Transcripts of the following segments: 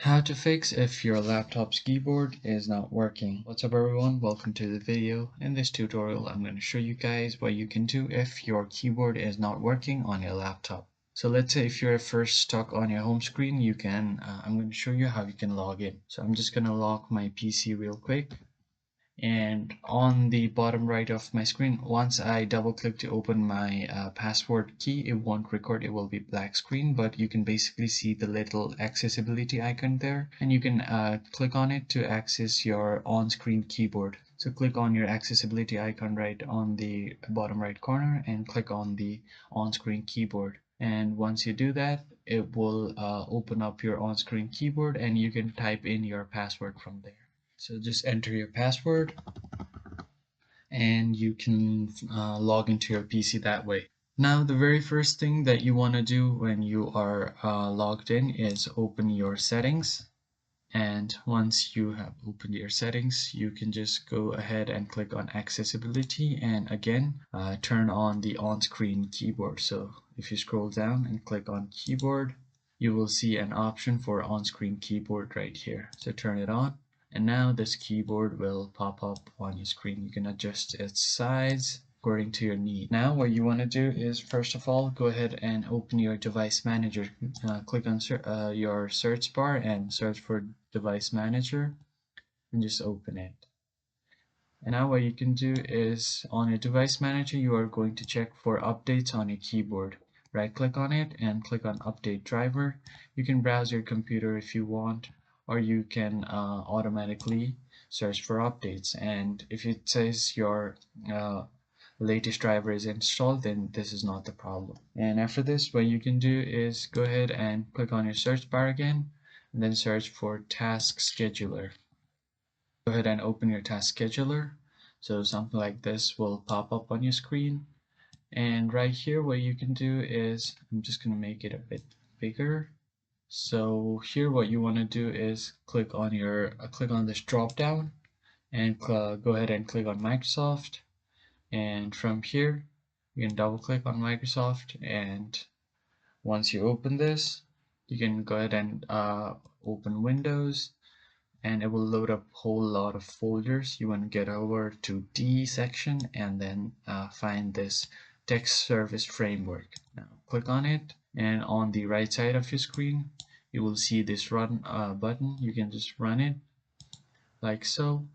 How to fix if your laptop's keyboard is not working. What's up everyone, welcome to the video. In this tutorial I'm going to show you guys what you can do if your keyboard is not working on your laptop. So let's say if you're first stuck on your home screen, I'm going to show you how you can log in. So I'm just going to lock my PC real quick. And on the bottom right of my screen, once I double click to open my password key, it won't record, it will be black screen, but you can basically see the little accessibility icon there, and you can click on it to access your on-screen keyboard. So click on your accessibility icon right on the bottom right corner and click on the on-screen keyboard. And once you do that, it will open up your on-screen keyboard and you can type in your password from there. So just enter your password and you can log into your PC that way. Now the very first thing that you want to do when you are logged in is open your settings. And once you have opened your settings, you can just go ahead and click on accessibility and again turn on the on-screen keyboard. So if you scroll down and click on keyboard, you will see an option for on-screen keyboard right here. So turn it on. And now this keyboard will pop up on your screen. You can adjust its size according to your need. Now what you want to do is first of all go ahead and open your device manager. Click on your search bar and search for device manager and just open it. And now what you can do is on your device manager you are going to check for updates on your keyboard. Right click on it and click on update driver. You can browse your computer if you want, or you can automatically search for updates, and if it says your latest driver is installed, then this is not the problem. And after this, what you can do is go ahead and click on your search bar again and then search for task scheduler. Go ahead and open your task scheduler. So something like this will pop up on your screen, and right here what you can do is, I'm just going to make it a bit bigger. So here what you want to do is click on this drop down and go ahead and click on Microsoft, and from here you can double click on Microsoft, and once you open this you can go ahead and open Windows, and it will load up a whole lot of folders. You want to get over to D section and then find this text service framework. Now click on it, and on the right side of your screen you will see this run button. You can just run it like so,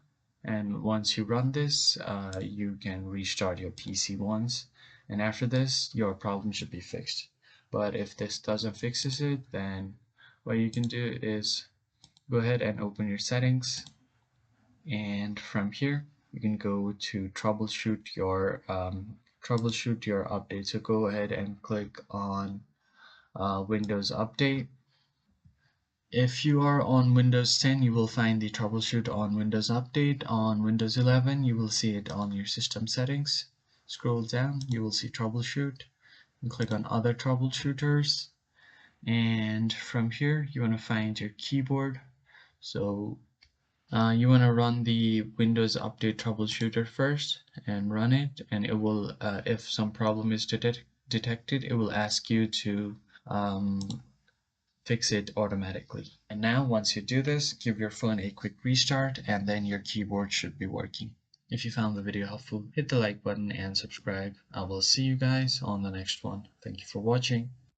and once you run this you can restart your PC once, and after this your problem should be fixed. But if this doesn't fixes it, then what you can do is go ahead and open your settings, and from here you can go to troubleshoot your update. So go ahead and click on Windows Update. If you are on Windows 10, you will find the troubleshoot on Windows Update. On Windows 11, you will see it on your system settings. Scroll down, you will see troubleshoot, and click on other troubleshooters. And from here, you want to find your keyboard. So you want to run the Windows Update troubleshooter first and run it, and it will, if some problem is detected, it will ask you to fix it automatically. And now once you do this, give your phone a quick restart and then your keyboard should be working. If you found the video helpful, hit the like button and subscribe. I will see you guys on the next one. Thank you for watching.